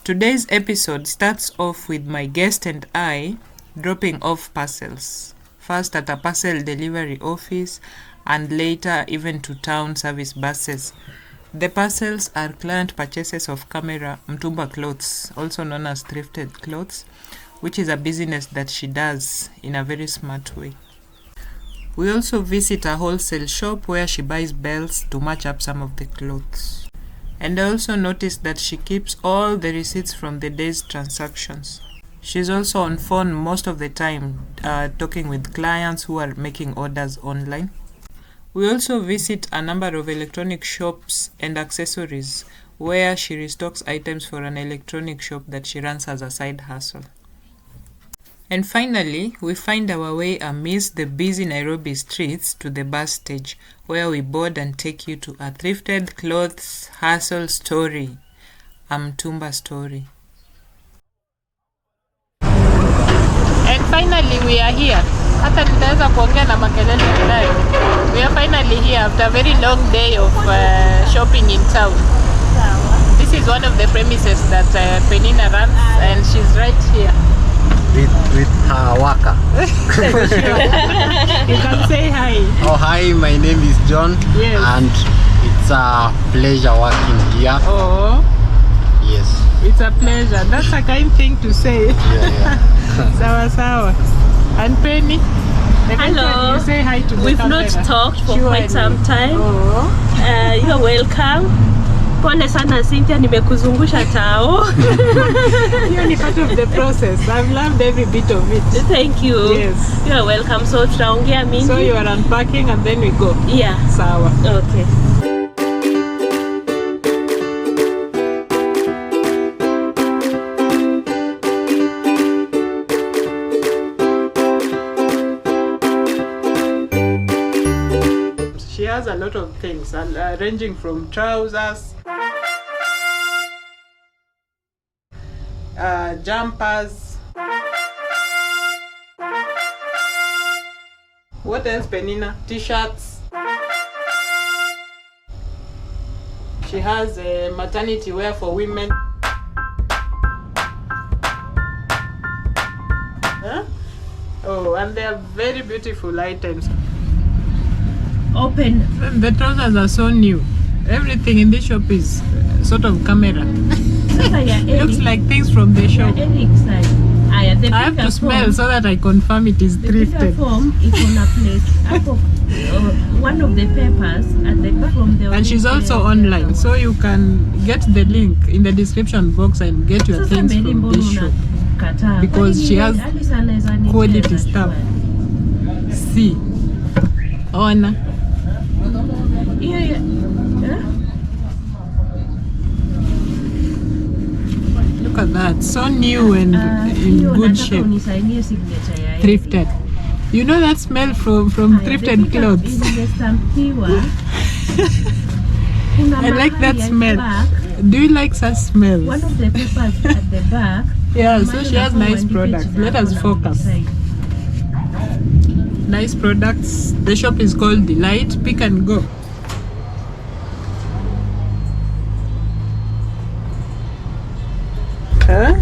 Today's episode starts off with my guest and I dropping off parcels, first at a parcel delivery office and later even to town service buses. The parcels are client purchases of Camera Mtumba clothes, also known as thrifted clothes, which is a business that she does in a very smart way. We also visit a wholesale shop where she buys belts to match up some of the clothes. And I also noticed that she keeps all the receipts from the day's transactions. She's also on phone most of the time, talking with clients who are making orders online. We also visit a number of electronic shops and accessories where she restocks items for an electronic shop that she runs as a side hustle. And finally, we find our way amidst the busy Nairobi streets to the bus stage, where we board and take you to a thrifted clothes hustle story, a Mtumba story. And finally, we are here. Hata nitaweza kuongea na makelele nayo. We are finally here after a very long day of shopping in town. This is one of the premises that Penina runs, and she's right here. With her worker. You can say hi. Oh, hi, my name is John. Yes. And it's a pleasure working here. Oh. Yes. It's a pleasure. That's a kind thing to say. Yeah. Sawa sawa. And Penny? Hello. You say hi to the We've camera. not talked for quite some time. Oh. You're welcome. Pole sana Cynthia, nimekuzungusha tao. You're only part of the process. I've loved every bit of it. Thank you. Yes. You are welcome. So tutaongea mingi. So you are unpacking and then we go. Yeah. Sawa. Okay. She has a lot of things, ranging from trousers, jumpers. What else, Penina? T-shirts. She has a maternity wear for women. Huh? Oh, and they are very beautiful items. Open. The trousers are so new. Everything in this shop is sort of camera. Looks like things from the shop. I have to smell so that I confirm it is thrifted. The form is on a plate. One of the papers at the from the. And she's also online, so you can get the link in the description box and get your things from this shop. Because she has quality stuff. See. Ona. Yeah. Look at that, so new and in good shape. Thrifted. You know that smell from thrifted clothes? I like that smell. Do you like such smells? One of the papers at the back. Yeah, so she has nice products. Let us focus. Nice products. The shop is called Delight. Pick and go.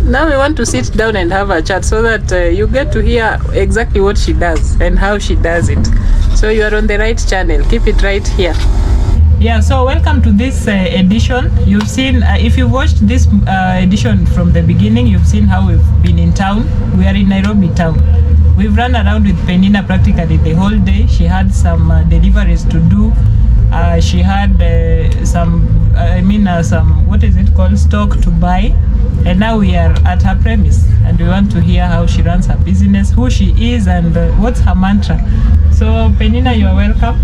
Now we want to sit down and have a chat so that you get to hear exactly what she does and how she does it. So you are on the right channel. Keep it right here. Yeah, so welcome to this edition. You've seen, if you watched this edition from the beginning, you've seen how we've been in town. We are in Nairobi town. We've run around with Penina practically the whole day. She had some deliveries to do. She had some, what is it called, stock to buy. And now we are at her premise and we want to hear how she runs her business, who she is, and what's her mantra. So Penina, you are welcome.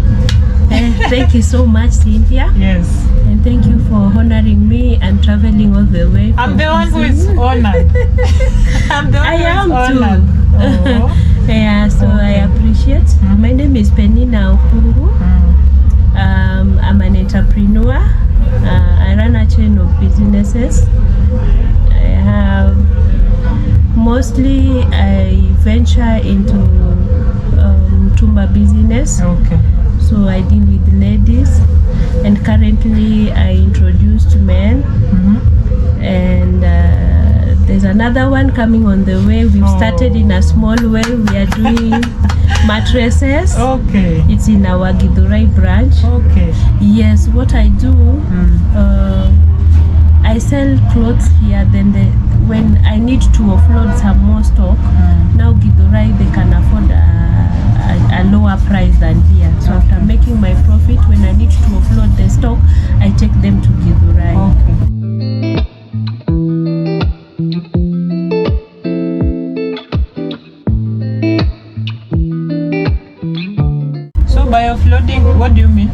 Thank you so much, Cynthia. Yes. And thank you for honoring me and traveling all the way. I'm the one who is honored. I'm the one who is honored. Oh. Yeah, so I appreciate. My name is Penina Okungu. I'm an entrepreneur. I run a chain of businesses. Mostly I venture into Mtumba Business. Okay. So I deal with ladies, and currently I introduce to men, and another one coming on the way. We've started in a small way. We are doing mattresses. Okay. It's in our Githurai branch. Okay. Yes, what I do, I sell clothes here. Then when I need to offload some more stock, now Githurai, they can afford a lower price than here. So after making my profit, when I need to offload the stock, I take them to Githurai. Okay. So by offloading, what do you mean?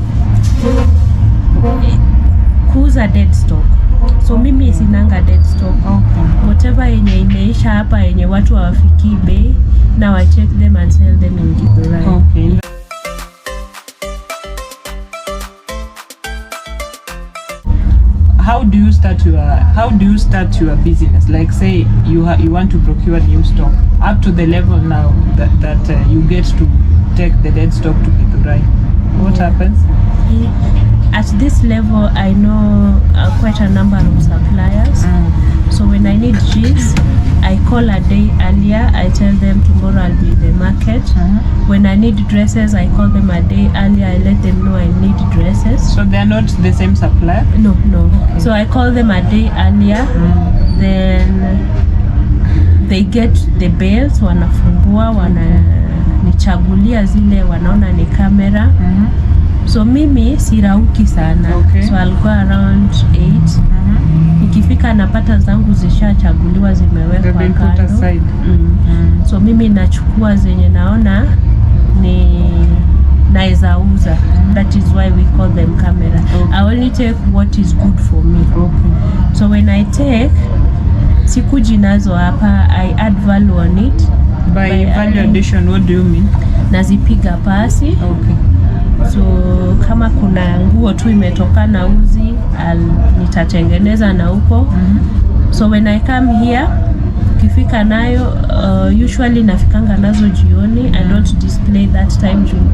Kuuza dead stock. So mimi sinanga dead stock. Okay. Whatever yenye imeisha hapa yenye watu hawafikii bei, now I check them and sell them in Githurai. Okay. How do you start your business? Like say you want to procure new stock up to the level now that you get to take the dead stock to Githurai. What happens? At this level, I know quite a number of suppliers. So when I need jeans, I call a day earlier. I tell them tomorrow I'll be in the market. When I need dresses, I call them a day earlier. I let them know I need dresses. So they're not the same supplier? No. Okay. So I call them a day earlier. Then they get the bales, wanafungua, wananichagulia zile wanaona ni camera. So mimi sirauki sana. Okay. So I'll go around 8. Nikifika napata zangu zishachaguliwa, zimewekwa kando. So mimi nachukua zenye naona ni naeza uza. That is why we call them camera. Okay. I only take what is good for me. Okay. So when I take, sikuji nazo hapa, I add value on it. By value addition, what do you mean? Nazipiga pasi. Okay. So kama kuna nguo tu imetoka na uzi, nitatengeneza na huko. So when I come here, kifika nayo, usually nafikanga nazo jioni. I don't display that time juu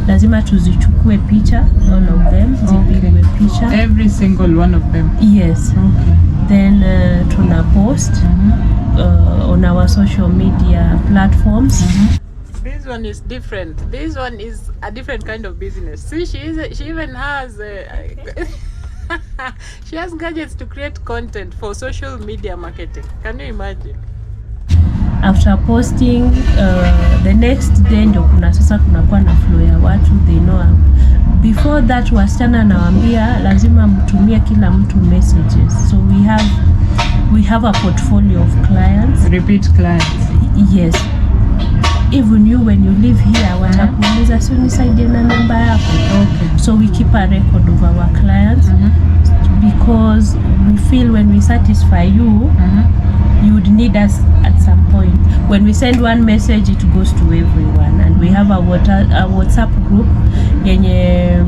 lazima tuzichukue picha, all of them, zipigwe picha. Every single one of them? Yes. Okay. Then tuna post on our social media platforms. This one is different. This one is a different kind of business. See, she even has she has gadgets to create content for social media marketing. Can you imagine? After posting, the next day ndio kunakuwa na flow ya watu, they know. Before that, wasichana nawaambia lazima mtumie kila mtu messages. So we have a portfolio of clients. Repeat clients. Yes. Even you, when you live here, watakuuliza si unisaidie na namba yako. Okay. So we keep a record of our clients because we feel when we satisfy you, you would need us at some point. When we send one message, it goes to everyone, and we have a WhatsApp group. Yenye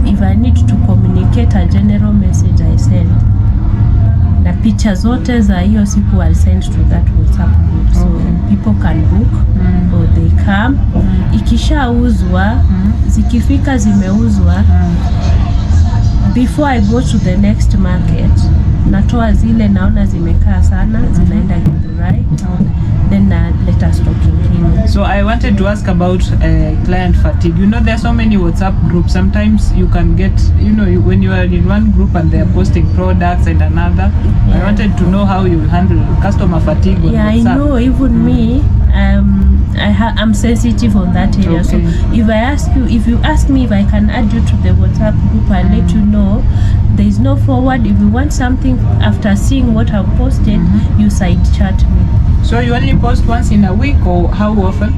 if I need to communicate a general message, I send. Na picha zote za hiyo siku I'll send to that WhatsApp group. So people can book or they come. Ikishauzwa, zikifika zimeuzwa, before I go to the next market, natoa zile naona zimekaa sana, zinaenda Githurai. Then let us talk in. So I wanted to ask about client fatigue. You know, there are so many WhatsApp groups. Sometimes you can get, when you are in one group and they are posting products and another. Yeah. I wanted to know how you handle customer fatigue on WhatsApp. I know, even me, I'm sensitive on that area. Okay. So if you ask me if I can add you to the WhatsApp group, I'll let you know. There is no forward. If you want something after seeing what I've posted, you side chat me. So you only post once in a week, or how often?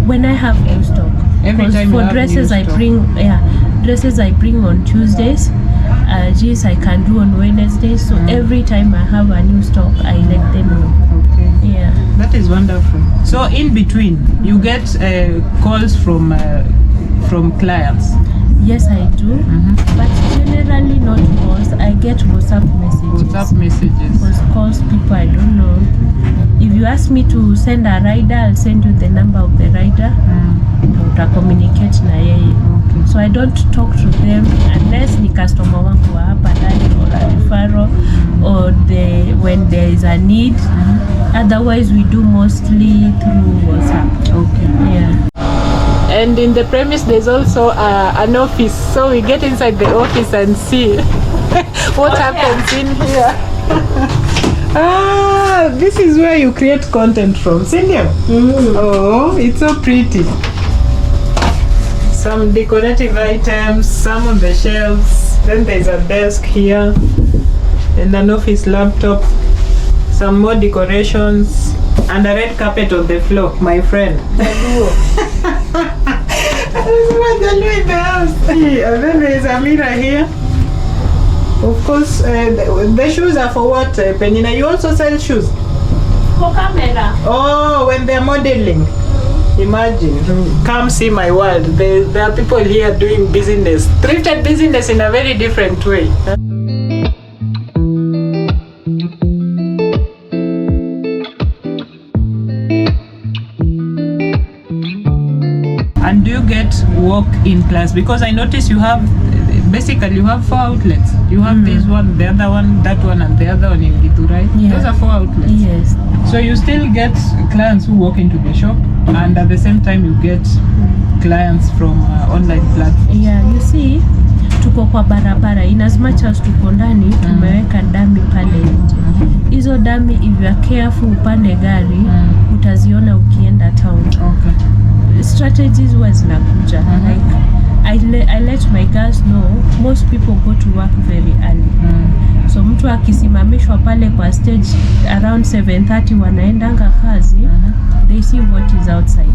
When I have new stock. Every time for you have dresses new stock. Dresses I bring on Tuesdays. Jeans I can do on Wednesdays. So every time I have a new stock, I let them know. Okay. Yeah. That is wonderful. So in between, you get calls from clients. Yes, I do. But generally not calls. I get WhatsApp messages. Because calls, people I don't know. If you ask me to send a rider, I'll send you the number of the rider. Uta communicate na yeye. Okay. So I don't talk to them unless ni customer wangu wa hapa ndani or a referral or when there is a need. Otherwise we do mostly through WhatsApp. Okay. Yeah. And in the premise there's also an office, so we get inside the office and see what happens in here. This is where you create content from, Cindy. Oh, it's so pretty. Some decorative items, some on the shelves. Then there's a desk here and an office laptop, some more decorations, and a red carpet on the floor, my friend. In the house. And then there's a mirror here. Of course, the shoes are for what, Penina? You also sell shoes? For camera. Oh, when they're modeling. Imagine. Come see my world. There are people here doing business, thrifted business in a very different way. And do you get walk-in class? Because I notice you have 4 outlets. You have this one, the other one, that one, and the other one in Githurai. Yeah. Those are 4 outlets. Yes. So you still get clients who walk into the shop, and at the same time you get clients from online platforms. Yeah, you see, tuko kwa barabara. In as much as tuko ndani, tumeweka dami pale nje. Hizo dami, if you are careful upande gari, utaziona ukienda town. Okay. Strategies huwa zinakuja. Like I let my girls know most people go to work very early. So mtu akisimamishwa pale kwa stage around 7:30 wanaendanga kazi, they see what is outside.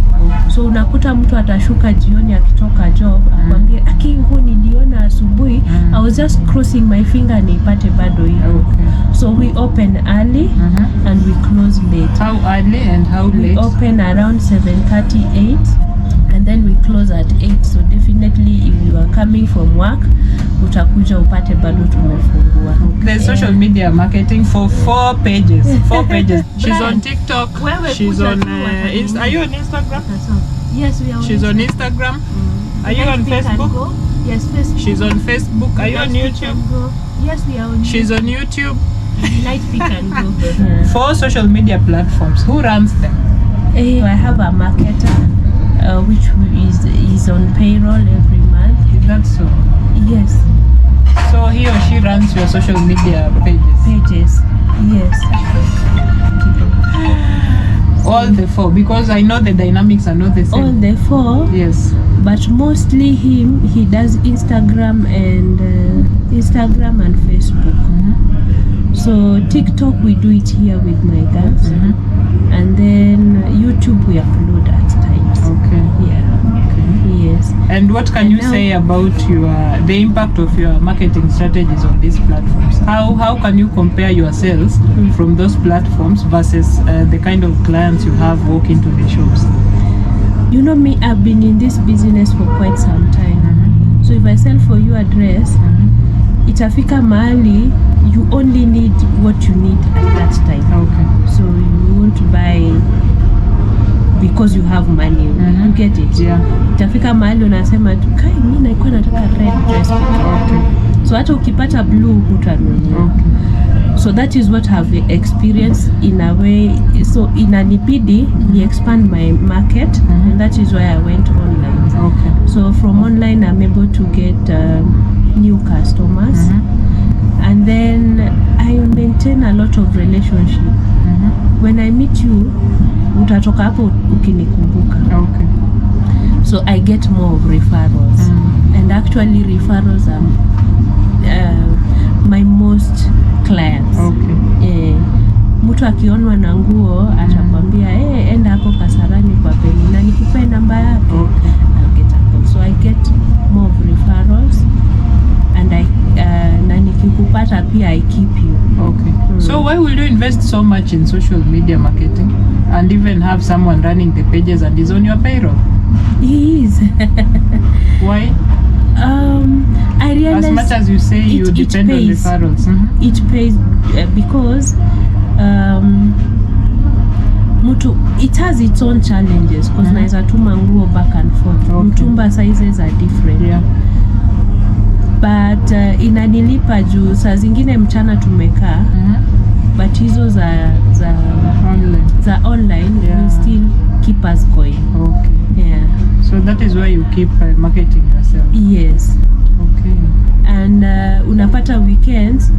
So unakuta mtu atashuka jioni akitoka job akwambie nguo niliona asubuhi, I was just crossing my finger nipate bado hiyo. So we open early and we close late. How early and how late? We open around 7:38 and then we close at 8. So definitely if you are coming from work, utakuja upate bado tumefungua. There's social media marketing for 4 pages. 4 pages. She's on TikTok. She's on are you on Instagram? Yes, we are. She's on Instagram. Are you on Facebook? Yes, Facebook. She's on Facebook. Are you on YouTube? Yes, we are on. She's on YouTube. Night Pick and Go. 4 social media platforms. Who runs them? I have a marketer, which is on payroll every month. Is that so? Yes. So he or she runs your social media pages? Yes. All the 4, because I know the dynamics are not the same. All the 4? Yes. But mostly he does Instagram and Facebook. So TikTok we do it here with my girls, and then YouTube we upload at times. Okay. Yeah. Okay. Yes. And what can you say about the impact of your marketing strategies on these platforms? How can you compare yourselves from those platforms versus the kind of clients you have walk into the shops? You know me, I've been in this business for quite some time. So if I sell for you a dress, itafika mahali you only need what you need at that time. Okay. So you won't buy because you have money. You get it? Yeah. Itafika mahali unasema tu kai mimi naikuwa nataka red dress. Okay. So hata ukipata blue hutanunua. Okay. So that is what I've experienced in a way. So inanibidi ni expand my market, and that is why I went online. Okay. So from online I'm able to get new customers, and then I maintain a lot of relationship. When I meet you, utatoka hapo ukinikumbuka. Okay. So I get more of referrals, and actually referrals are my most clients. Okay. Mtu akionwa na nguo atakwambia enda hapo Kasarani kwa Penny na nikupe namba yake. Okay. I'll get a call. So I get more of referrals, and na nikikupata pia I keep you. Okay. So why will you invest so much in social media marketing and even have someone running the pages and is on your payroll? He is. Why? I realize as much as you say you depend on referrals. It pays because it has its own challenges because naweza tuma nguo back and forth. Okay. Mtumba sizes are different. Yeah. But inanilipa juu saa zingine mchana tumekaa but hizo za online will still keep us going. Okay. Yeah. So that is why you keep marketing yourself. Yes. Okay. And unapata weekends,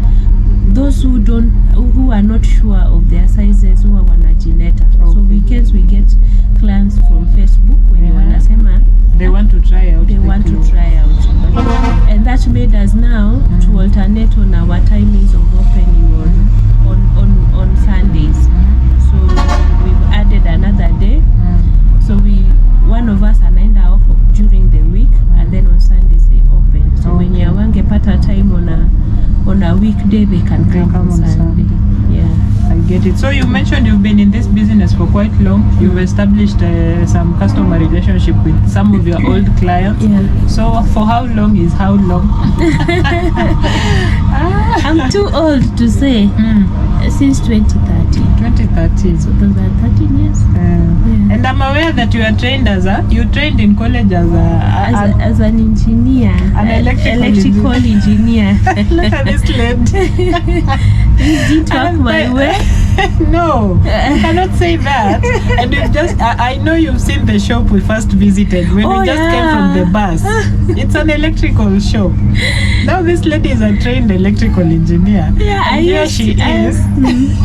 those who are not sure of their sizes huwa wanajileta. So weekends we get clients from Facebook when wanasema they want to try out. And that made us now to alternate on our timings of opening on Sundays. So we've added another day. So one of us anaenda off during the week, and then on Sundays they open. So when you wangepata time on a weekday, they can come on Sunday. Yeah, I get it. So you mentioned you've been in this business for quite long. You've established some customer relationship with some of your old clients. Yeah. So for how long is how long? I'm too old to say. Since 2013. 2013. So those are 13 years. Yeah. And I'm aware that you are trained you trained in college as an engineer. An electrical engineer. Look at this lady. It didn't work my way. No, you cannot say that. And you just, I know you've seen the shop we first visited when we just came from the bus. It's an electrical shop. Now this lady is a trained electrical engineer. Yeah, and here she is.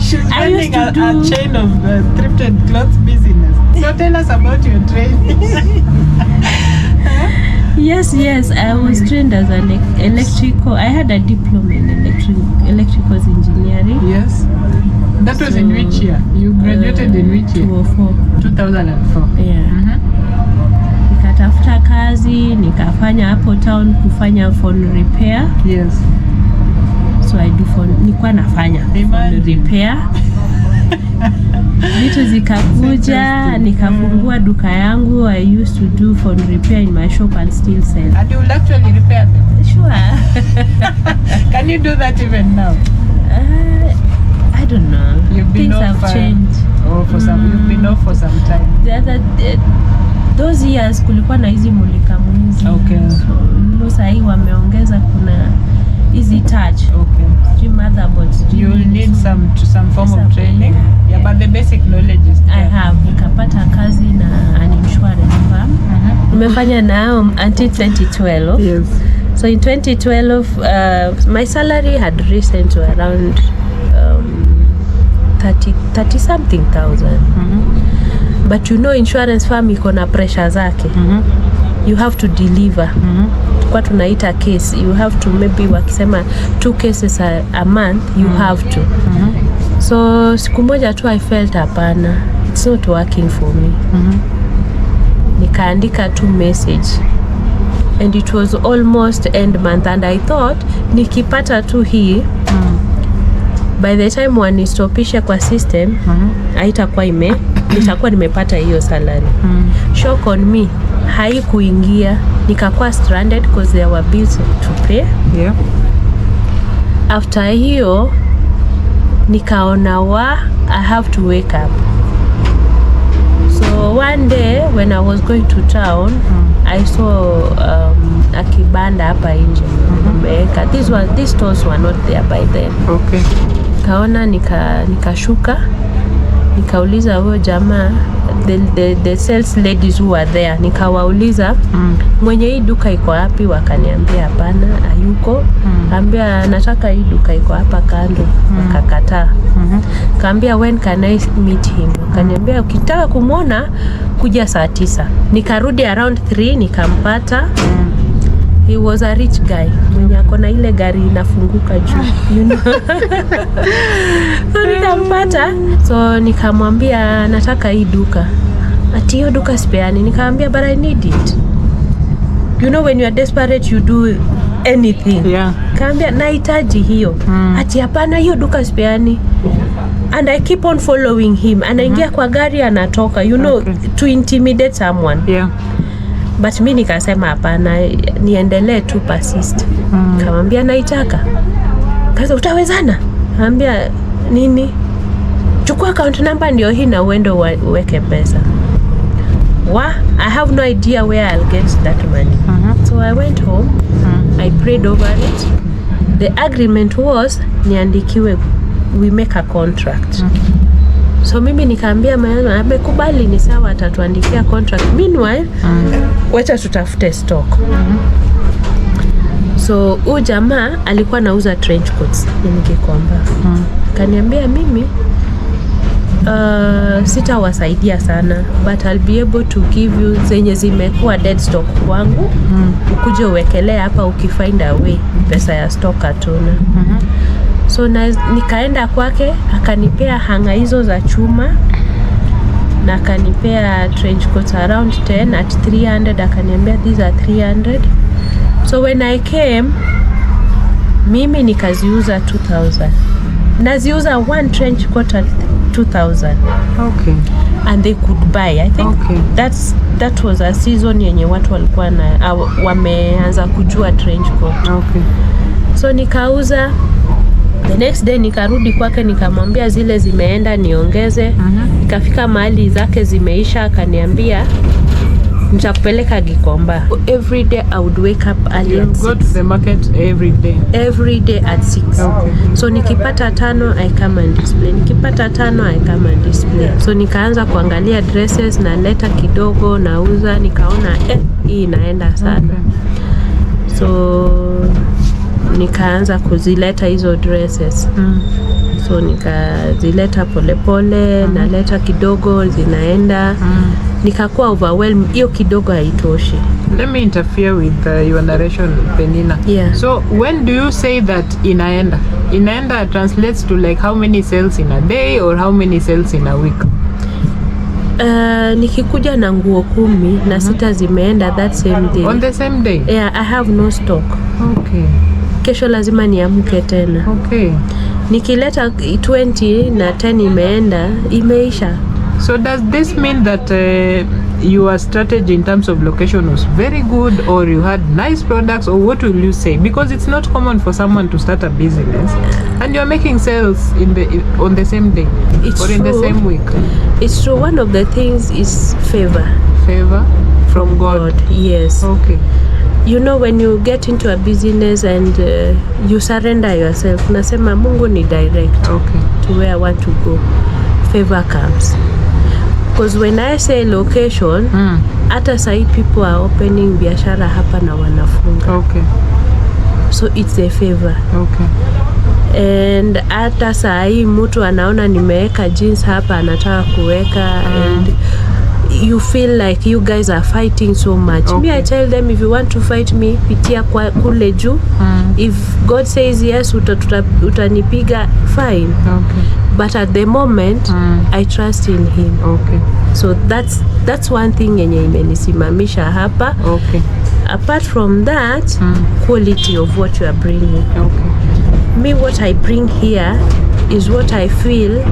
She's running a chain of thrifted clothes business. So tell us about your training. Yes, I was trained as an electrical. I had a diploma in electrical engineering. Yes. That was in which year? You graduated in which year? 2004. Yeah. Nikatafuta kazi, nikafanya hapo town kufanya phone repair. Yes. So I do nilikuwa nafanya phone repair. Vitu zikakuja, nikafungua duka yangu. I used to do phone repair in my shop and still sell. And you will actually repair them? Sure. Can you do that even now? I don't know. Things have changed. Oh, you've been off for some time. Those years kulikuwa na hizi mulika mwizi. Okay. So sahii wameongeza kuna easy touch. Okay. Motherboards. You will need some form of training. Yeah, but the basic knowledge is there. I have. Nikapata kazi na an insurance firm. Nimefanya nao until 2012. Yes. So in 2012, my salary had risen to around 30 something thousand. But you know insurance firm iko na pressure zake. You have to deliver. Kwa tunaita case, you have to maybe wakisema 2 cases a month, you have to. So siku moja tu I felt hapana, it's not working for me. Nikaandika 2 message. And it was almost end month, and I thought nikipata tu hii by the time wanistopisha kwa system haitakuwa nitakuwa nimepata hiyo salary. Shock on me, haikuingia, nikakuwa stranded because there were bills to pay. Yeah. After hiyo nikaona I have to wake up. So one day when I was going to town, I saw a kibanda hapa nje. These stores were not there by then. Okay. Kaona nikashuka, nikauliza huyo jamaa, the sales ladies who were there, nikawauliza mwenye hii duka iko wapi? Wakaniambia hapana, hayuko. Kaambia nataka hii duka iko hapa kando. Wakakataa. Kaambia when can I meet him? Wakaniambia ukitaka kumuona kuja saa 9. Nikarudi around 3 nikampata. He was a rich guy. Mwenye akona ile gari inafunguka juu. You know. So nikampata. So nikamwambia nataka hii duka. Ati hiyo duka sipeani. Nikamwambia but I need it. You know when you are desperate you do anything. Yeah. Kaambia nahitaji hiyo. Ati hapana hiyo duka sipeani. And I keep on following him. Anaingia kwa gari anatoka. You know, to intimidate someone. Yeah. But mimi nikasema hapana, niendelee tu persist. Kamwambia naitaka. Kaza utawezana? Kaambia nini? Chukua account number ndio hii na uende uweke pesa. I have no idea where I'll get that money. So I went home. I prayed over it. The agreement was niandikiwe we make a contract. So mimi nikaambia Mayano amekubali, ni sawa, atatuandikia contract. Meanwhile wacha tutafute stock. So huyu jamaa alikuwa anauza trench coats Gikomba. Kaniambia mimi sitawasaidia sana, but I'll be able to give you zenye zimekuwa dead stock kwangu. Ukuje uwekelea hapa, ukifind a way pesa ya stock atuna. So nikaenda kwake, akanipea hanga hizo za chuma na akanipea trench coats around 10 at 300. Akaniambia these are 300. So when I came, mimi nikaziuza 2000. Naziuza one trench coat at 2000. Okay. And they could buy. I think that was a season yenye watu walikuwa na wameanza kujua trench coat. Okay. So nikauza. The next day nikarudi kwake, nikamwambia zile zimeenda niongeze. Nikafika mahali zake zimeisha, akaniambia nitakupeleka Gikomba. Every day I would wake up early and go to the market every day at 6. Okay. So nikipata 5 I come and display. Nikipata 5 I come and display. So nikaanza kuangalia dresses na leta kidogo nauza, nikaona hii inaenda sana. So nikaanza kuzileta hizo dresses. So nikazileta polepole, naleta kidogo zinaenda. Nikakuwa overwhelmed, hiyo kidogo haitoshi. Let me interfere with your narration, Penina. Yeah. So when do you say that inaenda? Inaenda translates to like how many sales in a day or how many sales in a week? Nikikuja na nguo 10 na 6 zimeenda that same day. On the same day? Yeah, I have no stock. Okay. Kesho lazima niamke tena. Okay. Nikileta 20 na 10 imeenda, imeisha. So does this mean that your strategy in terms of location was very good, or you had nice products, or what will you say? Because it's not common for someone to start a business and you're making sales on the same day or in the same week. It's true. One of the things is favor from God. Yes. Okay. You know, when you get into a business and you surrender yourself, nasema Mungu ni direct to where I want to go, favor comes. Because when I say location, hata sahi people are opening biashara hapa na wanafunga. Okay. So it's a favor. Okay. And hata sahi mtu anaona nimeweka jeans hapa, anataka kuweka and you feel like you guys are fighting so much. Me, I tell them, if you want to fight me, pitia kule juu. If God says yes, utanipiga, fine. Okay. But at the moment, I trust in him. Okay. So that's one thing yenye imenisimamisha hapa. Okay. Apart from that, quality of what you are bringing. Okay. Me, what I bring here is what I feel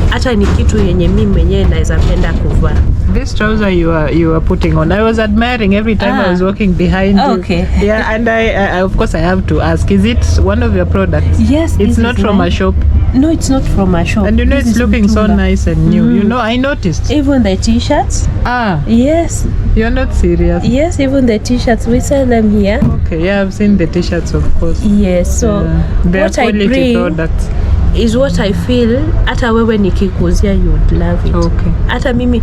hata ni kitu yenye mimi mwenyewe naweza penda kuvaa. This trouser you are putting on, I was admiring every time I was walking behind you. Okay. Yeah, and I of course I have to ask, is it one of your products? Yes. It's not from a shop. No, it's not from a shop. And you know, it's looking so nice and new. You know, I noticed. Even the t-shirts. Yes. You're not serious. Yes, even the t-shirts, we sell them here. Okay, yeah, I've seen the t-shirts, of course. Yes, so they're quality products. Is what I feel hata wewe nikikuzia you would love it. Okay. Hata mimi,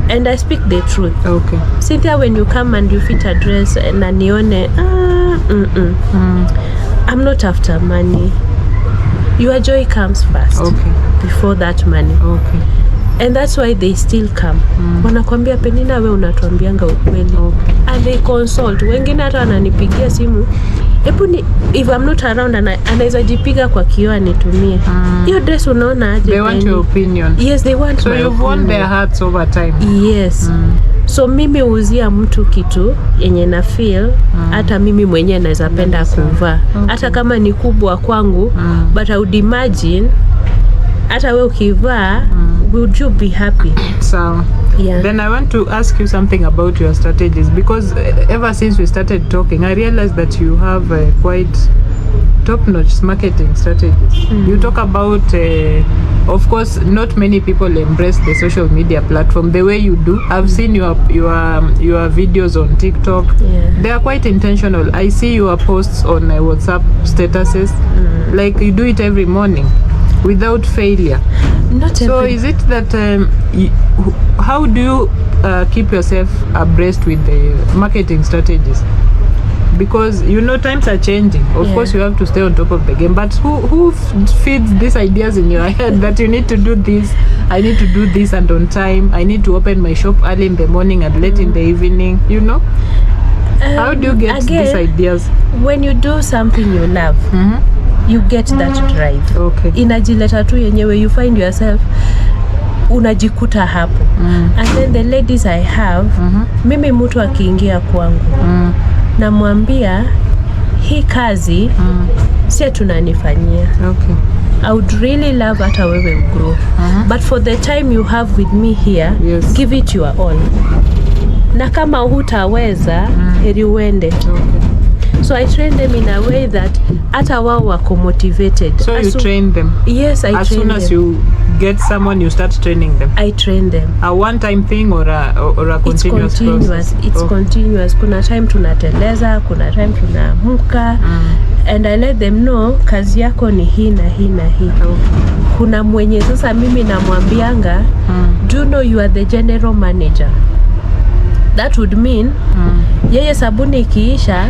and I speak the truth. Okay. Cynthia, when you come and you fit a dress na nione I'm not after money. Your joy comes first. Okay. Before that money. Okay. And that's why they still come. Wanakwambia Penina, we unatuambianga ukweli. Okay. And they consult. Wengine hata wananipigia simu, if I'm not around, anaweza jipiga kwa kioo anitumie. Hiyo dress unaona aje? They want your opinion. Yes, they want. So you've won their hearts over time. Yes. So mimi uzia mtu kitu yenye na feel hata mimi mwenyewe naweza penda kuvaa. Hata kama ni kubwa kwangu, but I would imagine hata wewe ukivaa, would you be happy? So yeah. Then I want to ask you something about your strategies, because ever since we started talking, I realized that you have quite top-notch marketing strategies. You talk about, of course, not many people embrace the social media platform the way you do. I've seen your videos on TikTok. Yeah. They are quite intentional. I see your posts on WhatsApp statuses. Like you do it every morning. without failure. Not So every- is it that how do you keep yourself abreast with the marketing strategies? Because you know times are changing. Of Yeah. course you have to stay on top of the game, but who feeds these ideas in your head that you need to do this, I need to do this, and on time, I need to open my shop early in the morning and late in the evening, you know? How do you get these again, ideas? when you do something you love, you get that drive. Okay. Inajileta tu yenyewe, you find yourself unajikuta hapo. And then the ladies I have, mimi mtu akiingia kwangu, namwambia hii kazi sie tunanifanyia. Okay. I would really love hata wewe ugrow. But for the time you have with me here, Yes. give it your all. Na kama hutaweza, heri uende. Okay. So I train them in a way that hata wao wako motivated. So you train them? Yes, I as train soon them. as you get someone, you start training them? I train them. A one-time thing or a It's continuous continuous. process? It's continuous. Kuna time tunateleza, kuna time tunaamka. And I let them know kazi yako ni hii na hii na hii. Okay. Kuna mwenye sasa mimi namwambianga, do you know you are the general manager? That would mean yeye sabuni ikiisha,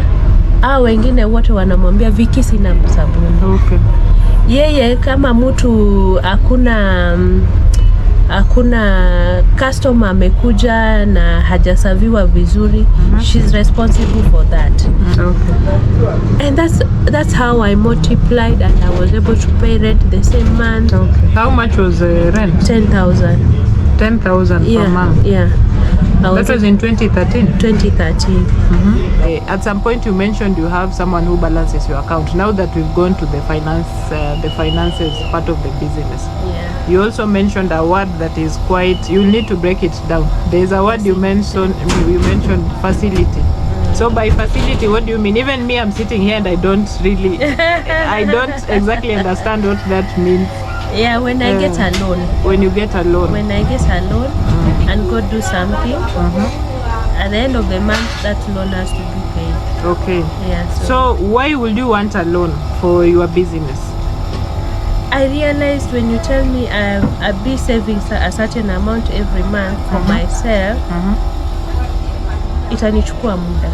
au wengine wote wanamwambia Viki sina sabuni. Okay. Yeye kama mtu hakuna customer amekuja na hajasaviwa vizuri, she's responsible for that. Okay. And that's how I multiplied, and I was able to pay rent the same month. Okay. How much was rent? 10,000. 10,000 per month. Yeah. That was in 2013. 2013. At some point you mentioned you have someone who balances your account. Now that we've gone to the finances part of the business, Yeah. you also mentioned a word that is quite, you'll need to break it down. There's a word you mentioned facility. So by facility, what do you mean? Even me, I'm sitting here and I don't exactly understand what that means. Yeah, when I get a loan. When you get a loan. When I get a loan and go do something, at the end of the month, that loan has to be paid. Okay. Yeah. So why would you want a loan for your business? I realized when you tell me I'll be saving a certain amount every month for myself, itanichukua muda.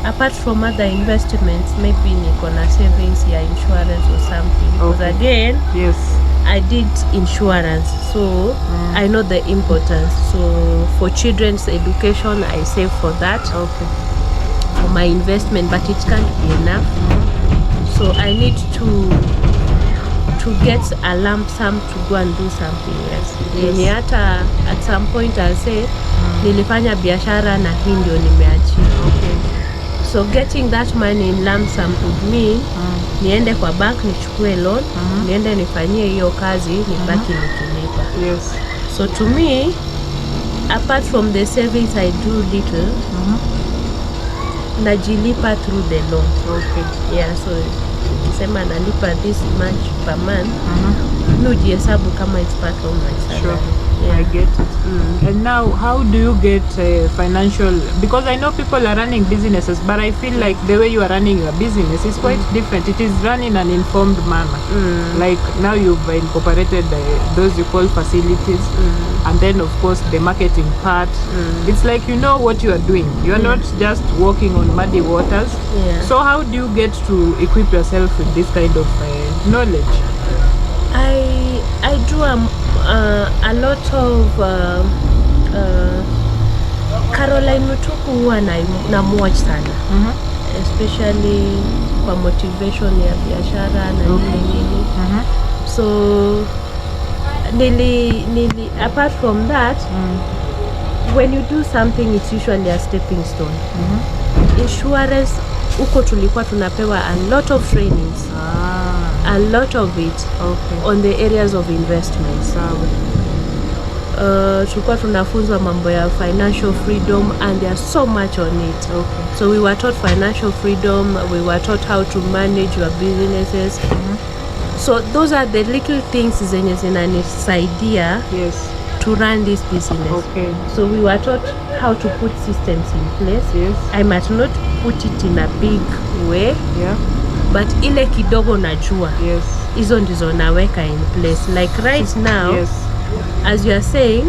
Apart from other investments, maybe niko na savings ya insurance or something. Because again, yes, I did insurance, so I know the importance. So for children's education, I save for that. Okay. For my investment, but it can't be enough. So I need to get a lump sum to go and do something else. Yenye hata at some point I'll say nilifanya biashara na hii ndio nimeachia. Okay. So getting that money in lump sum would mean niende kwa bank nichukue loan, niende nifanyie hiyo kazi, nibaki nikilipa. Yes. So to me, apart from the savings I do little, najilipa through the loan. Okay. Yeah, so nikisema nalipa this much per month, mi ujihesabu kama it's part of my salary. Sure. Yeah. I get it. And now, how do you get financial? Because I know people are running businesses, but I feel like the way you are running your business is quite different. It is run in an informed manner. Like now you've incorporated those you call facilities, and then of course the marketing part. It's like you know what you are doing. You are not just walking on muddy waters. Yeah. So how do you get to equip yourself with this kind of knowledge? I do a lot of Caroline Mutuku huwa na watch sana, especially kwa motivation ya biashara na nini. So nili apart from that, when you do something, it's usually a stepping stone. Insurance, huko tulikuwa tunapewa a lot of trainings. A lot of it on the areas of investments. Tulikuwa tunafunzwa mambo ya financial freedom, and there's so much on it. So we were taught financial freedom, we were taught how to manage your businesses. So those are the little things zenye zinanisaidia to run this business. So we were taught how to put systems in place. I might not put it in a big way, but ile kidogo najua hizo ndizo naweka in place. Like right now, Yes. as you are saying,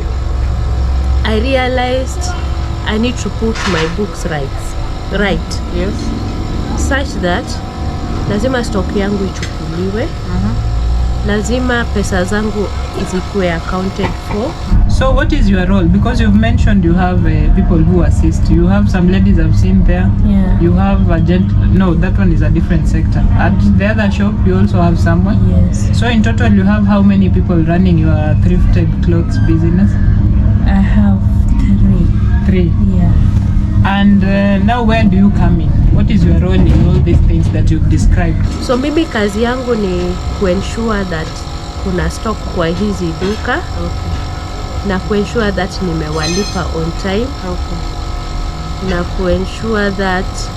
I realized I need to put my books right. Yes. Such that lazima stock yangu ichukuliwe. Lazima pesa zangu izikuwe accounted for. So what is your role? Because you've mentioned you have people who assist. You have some ladies I've seen there. Yeah. You have a no, that one is a different sector. At the other shop, you also have someone. Yes. So in total, you have how many people running your thrifted clothes business? I have 3. 3. Yeah. And now where do you come in? What is your role in all these things that you've described? So mimi kazi yangu ni kuensure that kuna stock kwa hizi duka. Okay. Na kuensure that nimewalipa on time. Okay. Na kuensure that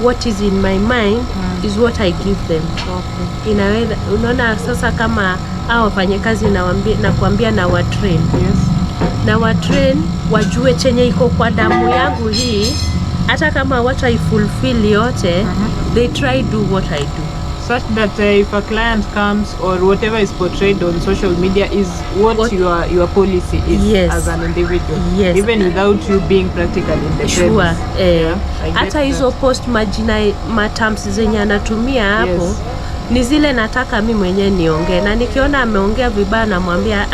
what is in my mind is what I give them. Okay. Inaweza, unaona sasa kama hao wafanyakazi na kuambia na watrain. Yes. Na watrain wajue chenye iko kwa damu yangu hii, hata kama what I fulfill yote, they try do what I do. Such that if a client comes or whatever is portrayed on social media is what your policy is. Yes. As an individual. Yes. Even without you being practical in the Sure. Yeah, hata hizo post matams zenye anatumia hapo. Yes. Ni zile nataka mimi mwenyewe niongee, na nikiona ameongea vibaya namwambia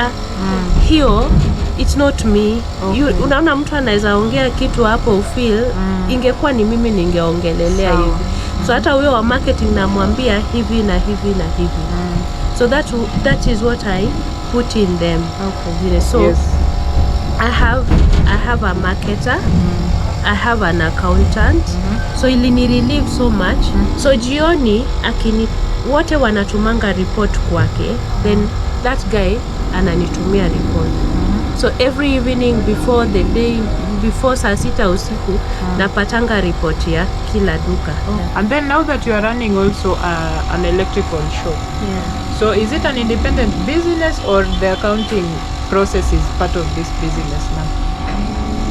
hiyo it's not me. Okay. Unaona mtu anaweza ongea kitu hapo ufeel ingekuwa ni mimi ningeongelelea hivi. So hata huyo wa marketing namwambia hivi na hivi na hivi. So that is what I put in them. Okay. So yes. I have a marketer. I have an accountant. So ilini relieve so much. So jioni wote wanatumanga report kwake, then that guy ananitumia report. So every evening before saa 6 usiku napatanga report ya kila duka. And then now that you are running also an electrical shop. Yeah. So is it an independent business or the accounting process is part of this business now?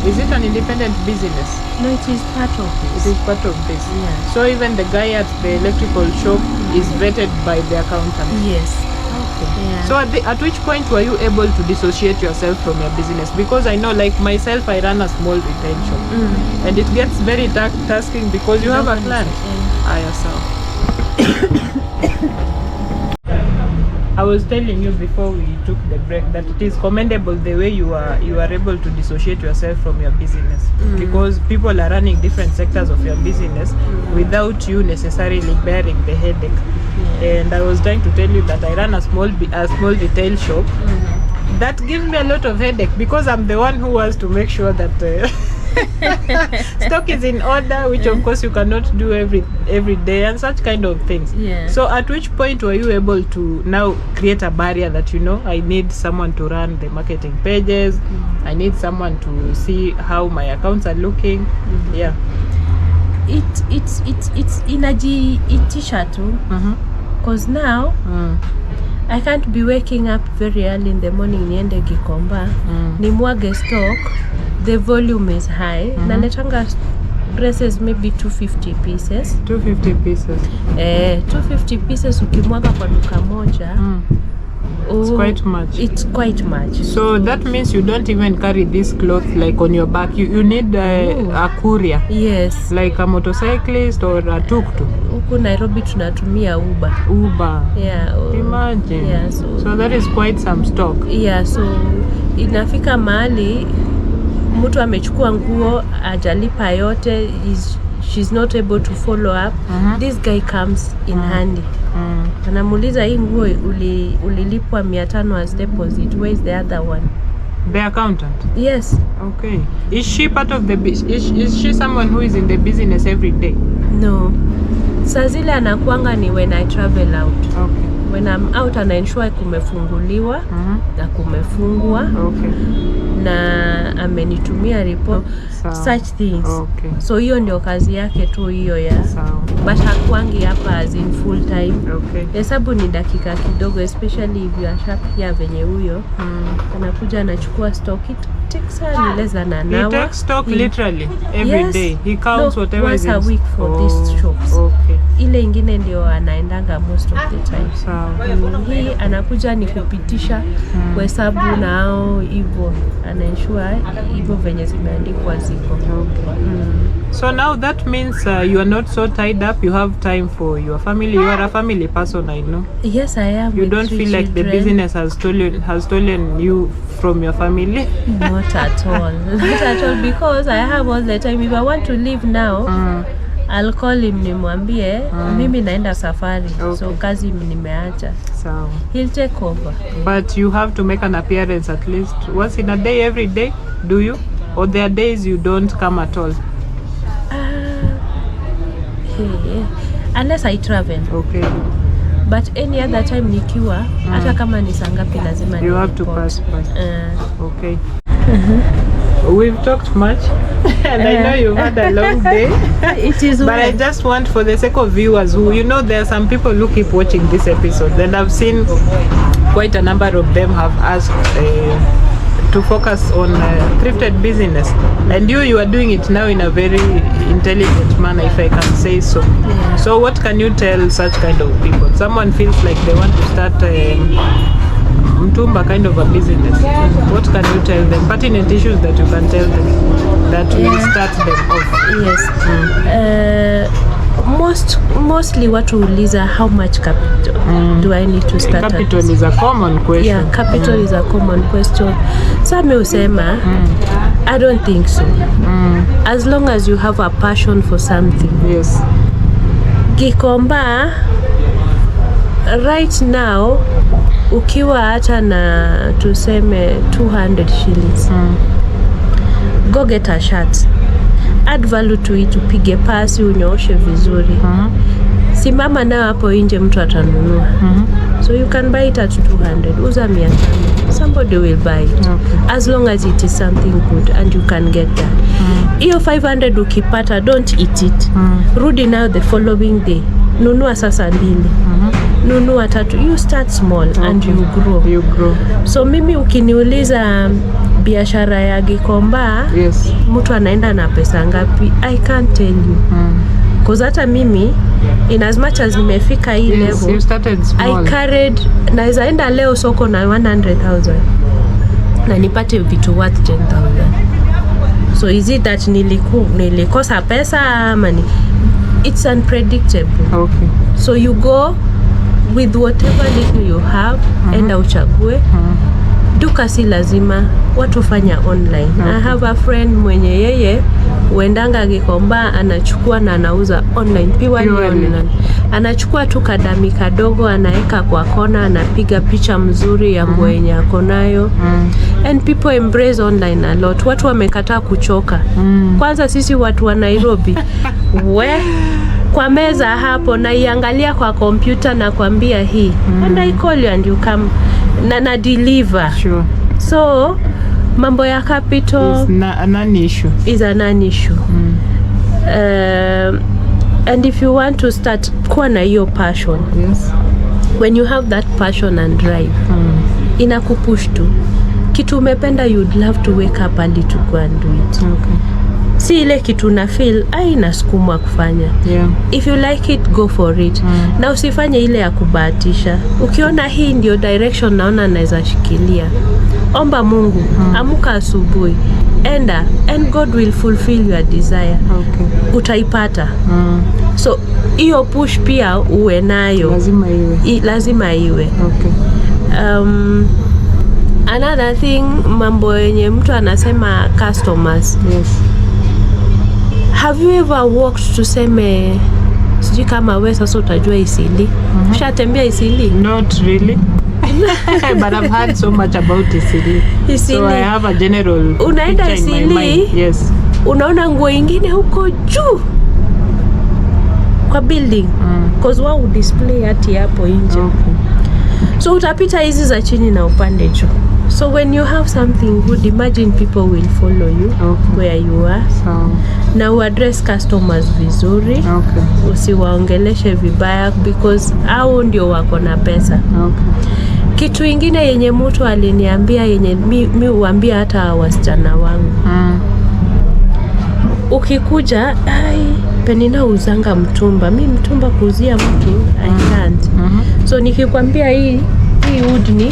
Is it an independent business? No, it is part of this. It is part of this. Yeah. So even the guy at the electrical shop is vetted by the accountant? Yes. Okay. Yeah. So at which point were you able to dissociate yourself from your business? Because I know, like myself, I run a small retail shop, and it gets very tasking because you have a client. I was telling you before we took the break that it is commendable the way you are able to dissociate yourself from your business, because people are running different sectors of your business without you necessarily bearing the headache. And I was trying to tell you that I run a small retail shop. That gives me a lot of headache because I'm the one who has to make sure that stock is in order, which of course you cannot do every day, and such kind of things. Yeah. So at which point were you able to now create a barrier that, you know, I need someone to run the marketing pages, I need someone to see how my accounts are looking? Yeah. It's inajiitisha tu, because now I can't be waking up very early in the morning niende Gikomba nimwage stock, the volume is high. Naletanga dresses maybe 250 pieces. 250 pieces ukimwaga kwa duka moja. It's quite much. It's quite much. So that means you don't even carry this cloth like on your back. You need a courier. Yes. Like a motorcyclist or a tuk-tuk. Huku Nairobi tunatumia Uber. Yeah. Imagine. Yeah, so that is quite some stock. Yeah, so inafika mahali mtu amechukua nguo ajalipa yote, she's not able to follow up. This guy comes in handy. Anamuuliza hii nguo ulilipwa 500 as deposit, where is the other one? The accountant? Yes. Okay. Is she part of the is she someone who is in the business every day? No. Saa zile anakuanga ni when I travel out. Okay. When I'm out ana ensure kumefunguliwa na kumefungwa. Okay. Na amenitumia report, such things. Okay. So hiyo ndio kazi yake tu hiyo ya. But hakuangi hapa as in full time. Okay. Hesabu ni dakika kidogo, especially if you are sharp here venye huyo. Anakuja anachukua stock, it takes less than an hour. He takes stock literally every day. He counts whatever once a week for these shops. Okay. Ile ingine ndio anaendanga most of the time. Hii anakuja ni kupitisha hesabu nao hivyo, anaensure hivyo venye zimeandikwa ziko. So now that means you are not so tied up, you have time for your family. You are a family person, I know. Yes, I am. You don't feel like the business has stolen you from your family? Not at all. Not at all, because I have all the time. If I want to leave now, I'll call him nimwambie mimi naenda safari. So kazi nimeacha. So he'll take over. But you have to make an appearance at least once in a day, every day, do you? Or there are days you don't come at all? Unless I travel. Okay. But any other time nikiwa, hata kama ni saa ngapi lazima you have to pass by. Okay. We've talked much and I know you've had a long day. It is but I just want, for the sake of viewers who, you know, there are some people who keep watching this episode, and I've seen quite a number of them have asked to focus on thrifted business, and you are doing it now in a very intelligent manner, if I can say so. So what can you tell such kind of people? Someone feels like they want to start Mtumba kind of a business. What can you tell them? Pertinent issues that you can tell them that will start them off. Yes. Mostly watu uliza how much capital do I need to start. Capital is a common question. Yeah, capital is a common question. Some usema I don't think so. As long as you have a passion for something. Yes. Gikomba right now ukiwa hata na tuseme 200 shillings. Go get a shirt. Add value to it, upige pasi, unyooshe vizuri. Simama nao hapo nje, mtu atanunua. So you can buy it at 200. Uza 500. Somebody will buy it. As long as it is something good and you can get that. Hiyo 500 ukipata, don't eat it. Rudi now the following day. Nunua sasa 2. Nunua 3. You start small and you grow. You grow. So mimi ukiniuliza biashara ya Gikomba, yes, mtu anaenda na pesa ngapi, I can't tell you. Cause hata mimi, in as much as nimefika hii level, you started small. I carried, naweza enda leo soko na 100,000 na nipate vitu worth 10,000. So is it that nilikosa pesa ama it's unpredictable. Okay. So you go with whatever little you have, enda uchague. Duka si lazima, watu fanya online. I have a friend mwenye yeye uendanga Gikomba, anachukua na anauza online, purely online. Anachukua tu kadami kadogo, anaeka kwa kona, anapiga picha mzuri ya nguo yenye ako nayo. And people embrace online a lot. Watu wamekataa kuchoka. Kwanza sisi watu wa Nairobi kwa meza hapo na iangalia kwa kompyuta na kuambia hii. And I call you and you come na deliver. Sure. So mambo ya capital is a non-issue. Is a non-issue. And if you want to start, kuwa na hiyo passion. Yes. When you have that passion and drive, inakupush tu. Kitu umependa, you'd love to wake up early to go and do it. Okay. Si ile kitu na feel inasukumwa kufanya. Yeah. If you like it, go for it. Na usifanye ile ya kubahatisha. Ukiona hii ndio direction naona naweza shikilia, omba Mungu. Amuka asubuhi, enda, and God will fulfill your desire. Okay. Utaipata. So hiyo push pia uwe nayo. Lazima iwe. Okay. Another thing, mambo yenye mtu anasema customers. Yes. Have you ever walked tuseme, sijui kama wewe sasa utajua Isili. Ushatembea Isili? Not really. But I've heard so much about Isili. So I have a general unaenda Isili, yes. Unaona nguo ingine huko juu kwa building. Cause wao display hati hapo nje. Okay. So utapita hizi za chini na upande juu. So when you have something good, imagine people will follow you where you are. So na uaddress customers vizuri. Okay. Usiwaongeleshe vibaya because hao ndio wako na pesa. Okay. Kitu ingine yenye mtu aliniambia, yenye mi huambia hata wasichana wangu. Ukikuja, Penina uzanga mtumba. Mi mtumba kuuzia mtu, I can't. So nikikwambia hii wood ni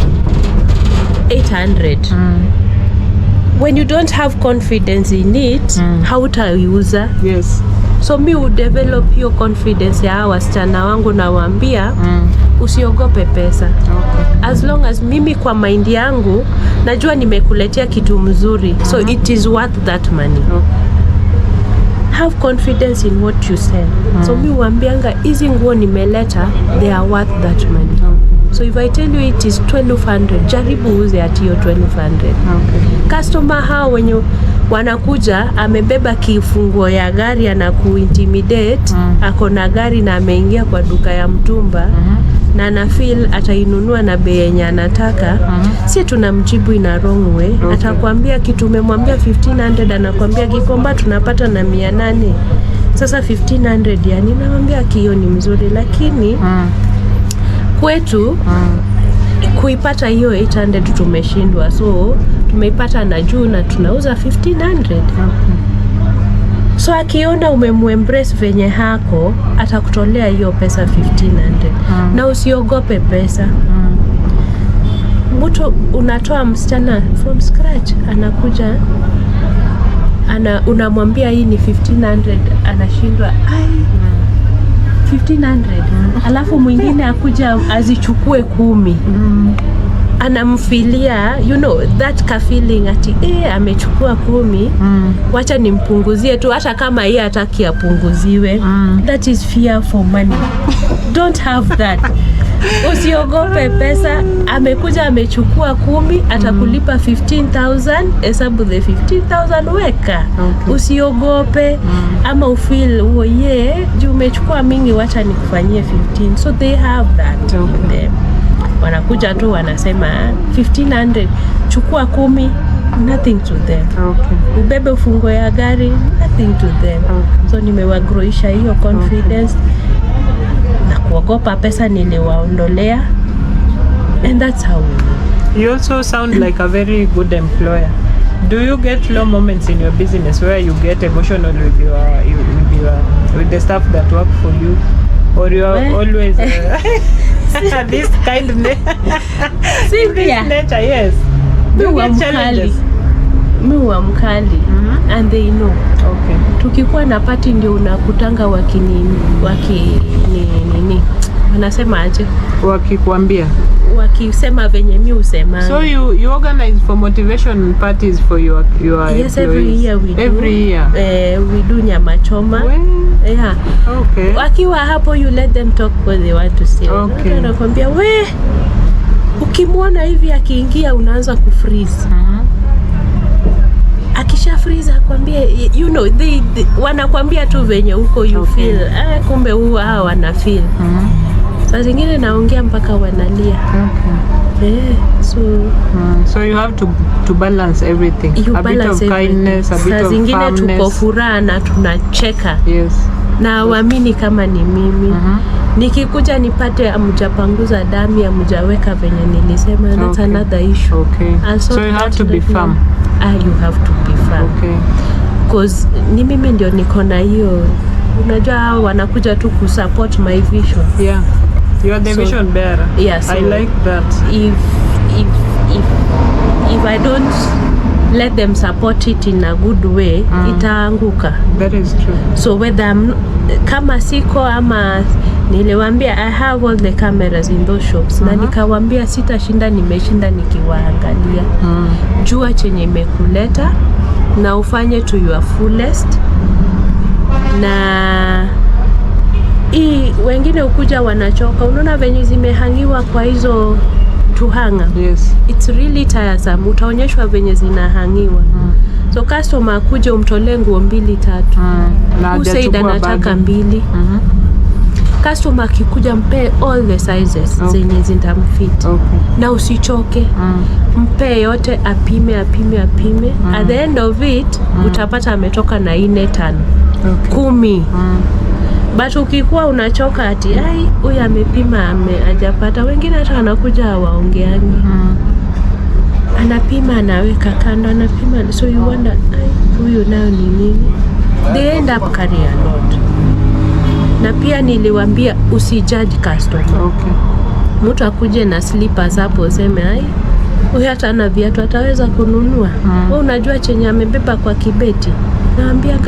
800. When you don't have confidence in it, hautaiuza. Yes. So mi develop hiyo confidence ya wasichana wangu na waambia usiogope pesa. Okay. As long as mimi kwa mind yangu najua nimekuletea kitu mzuri, so it is worth that money. Have confidence in what you sell. So mi huambianga hizi nguo nimeleta, they are worth that money. So if I tell you it is 1200, jaribu uze at hiyo 1200. Customer hao wenye wanakuja amebeba kifunguo ya gari anakuintimidate, ako na gari na ameingia kwa duka ya mtumba na ana feel atainunua na bei yenye anataka, si tunamjibu in a wrong way. Atakwambia kitu umemwambia 1500, anakwambia Gikomba tunapata na 800. Sasa 1500 yani namwambia kio ni mzuri, lakini kwetu kuipata hiyo 800 tumeshindwa, so tumeipata na juu na tunauza 1500. So akiona umemuembrace venye hako, atakutolea hiyo pesa 1500. Na usiogope pesa. Mtu unatoa msichana from scratch, anakuja unamwambia hii ni 1500, anashindwa 1500. Alafu mwingine akuja azichukue 10. Anamfilia, you know, that ka feeling ati amechukua 10, wacha nimpunguzie tu hata kama yeye hataki apunguziwe. That is fear for money. Don't have that. Usiogope pesa. Amekuja amechukua 10, atakulipa 15,000, hesabu the 15,000 weka. Usiogope ama ufeel juu umechukua mingi, wacha nikufanyie 15. So they have that. Wanakuja tu wanasema 1500, chukua 10, nothing to them. Ubebe ufungo ya gari, nothing to them. So nimewagroisha hiyo confidence na kuogopa pesa niliwaondolea, and that's how you also sound like a very good employer. Do you get low moments in your business where you get emotional with the staff that work for you, or you are always this kindness? This nature, yes. You get challenges. Mi wa mkali, and they know. Tukikuwa na party ndio unakutanga wanasema aje? Wakisema venye mi usema. So you organize for motivation parties for your yes, employees? Every year we do. Every year? We do nyama choma. Yeah. Okay. Wakiwa hapo, you let them talk what they want to say. Okay. Wanakwambia ukimwona hivi akiingia unaanza kufreeze. Akisha freeze akwambie, you know, they wanakwambia tu venye huko you feel. Kumbe hao wana feel. Saa zingine naongea mpaka wanalia. So you have to balance everything. A bit of kindness, a bit of firmness. Saa zingine tuko furaha na tunacheka. Yes. Na waamini kama ni mimi. Nikikuja nipate amjapanguza damu, amjaweka venye nilisema, that's another issue. So you have to be firm. You have to be firm. Because ni mimi ndio niko na hiyo, unajua hao wanakuja tu kusupport my vision. Yeah. You are the vision bearer. Yes. I like that. If I don't let them support it in a good way, itaanguka. That is true. So whether kama siko ama niliwaambia I have all the cameras in those shops, na nikawaambia sitashinda, nimeshinda nikiwaangalia. Jua chenye imekuleta na ufanye to your fullest. Na wengine ukuja wanachoka, unaona venye zimehangiwa kwa hizo tuhanga. Yes. It's really tiresome. Utaonyeshwa venye zinahangiwa. So customer akuje umtolee nguo 2-3. Usaid anataka 2. Customer akikuja mpe all the sizes zenye zitamfit. Na usichoke. Mpe yote apime. At the end of it, utapata ametoka na 4-5. 10. But ukikuwa unachoka ati huyu amepima hajapata, wengine hata anakuja hawaongeani. Anapima, anaweka kando, anapima, so you wonder huyu nayo ni nini? They end up carrying a lot. Na pia niliwaambia usijudge customer. Okay. Mtu akuje na slippers hapo useme ai huyu hata ana viatu ataweza kununua. Wewe unajua chenye amebeba kwa kibeti. Naambia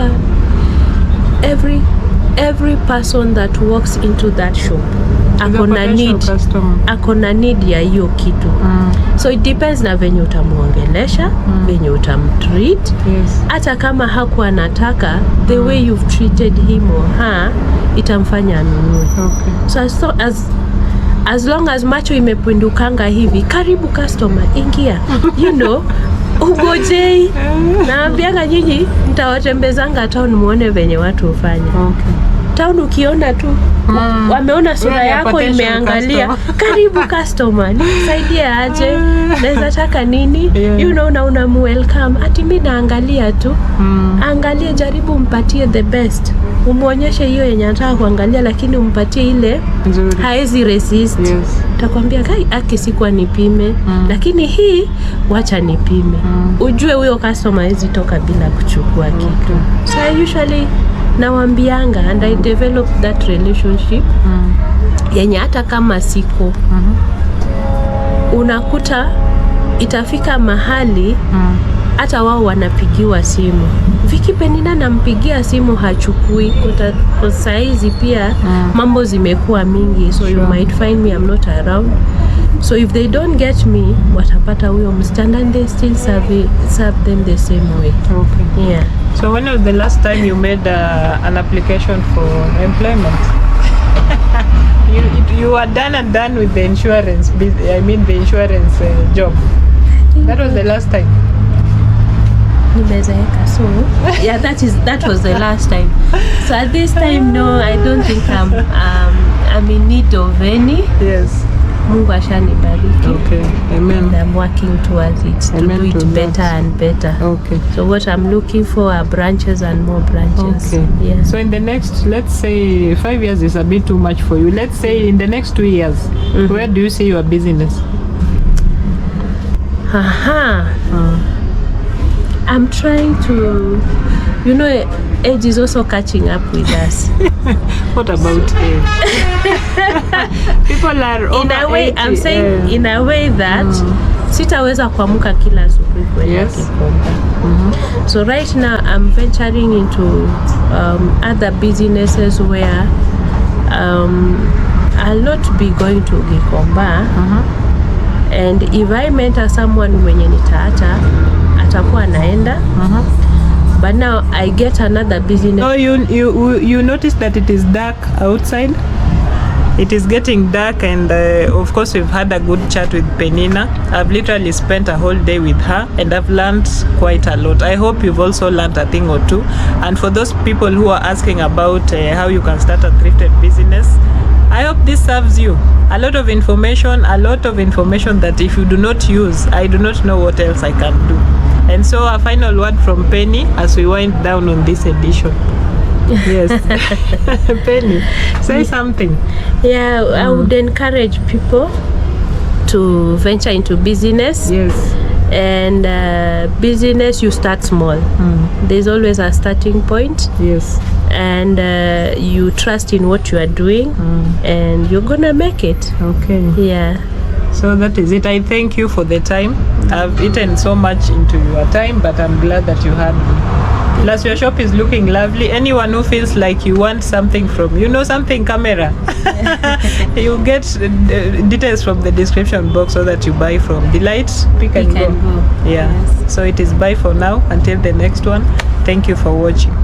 every person that walks into that shop akona need ya hiyo kitu. So it depends na venye utamuongelesha, venye utamtreat. Hata kama hakuwa anataka, the way you've treated him or her itamfanya anunue. So as long as macho imepindukanga hivi, karibu customer, ingia. You know, ugojei. Naambianga nyinyi mtawatembezanga town muone venye watu hufanya. Town ukiona tu wameona sura yako imeangalia, karibu customer, nisaidie aje, naweza taka nini? You know, una welcome. Ati mimi naangalia tu. Angalia, jaribu mpatie the best. Umuonyeshe hiyo yenye anataka kuangalia, lakini umpatie ile haezi resist. Takwambia kai aki sikuwa nipime, lakini hii wacha nipime. Ujue huyo customer hawezi toka bila kuchukua kitu. So I usually nawambianga and I develop that relationship yenye hata kama siko unakuta itafika mahali hata wao wanapigiwa simu. Viki Penina nampigia simu hachukui. Kwa saizi pia mambo zimekuwa mingi, so you might find me I'm not around. So if they don't get me, watapata huyo msichana and they still serve them the same way. Okay. Yeah. So when was the last time you made an application for employment? You are done with the insurance. I mean the insurance job. That was the last time. Nimezeeka, so yeah, that was the last time. So at this time, no, I don't think I'm in need of any. Yes. Mungu ashanibariki. Okay. Amen. And I'm working towards it to Amen do it to better that. and better. Okay. So what I'm looking for are branches and more branches. Okay. Yeah. So in the next, let's say 5 years is a bit too much for you. Let's say in the next 2 years, where do you see your business? I'm trying to, you know, age is also catching up with us. What about age? People are over in a way 80. I'm saying in a way that sitaweza kuamka kila asubuhi kwenda Gikomba. So right now I'm venturing into other businesses where I'll not be going to Gikomba. And if I mentor someone mwenye nitaacha atakuwa anaenda. But now I get another business. Oh, you notice that it is dark outside? It is getting dark, and of course we've had a good chat with Penina. I've literally spent a whole day with her and I've learned quite a lot. I hope you've also learned a thing or two. And for those people who are asking about how you can start a thrifted business, I hope this serves you. A lot of information that if you do not use, I do not know what else I can do. And so a final word from Penny as we wind down on this edition. Yes. Penny, say something. Yeah, I would encourage people to venture into business. Yes. And business, you start small. There's always a starting point. Yes. And you trust in what you are doing, and you're gonna make it. Okay. Yeah. So that is it. I thank you for the time. I've eaten so much into your time, but I'm glad that you had me. Plus your shop is looking lovely. Anyone who feels like you want something from, something camera, you get details from the description box so that you buy from Delight, pick and go. Yeah. Yes. So it is bye for now until the next one. Thank you for watching.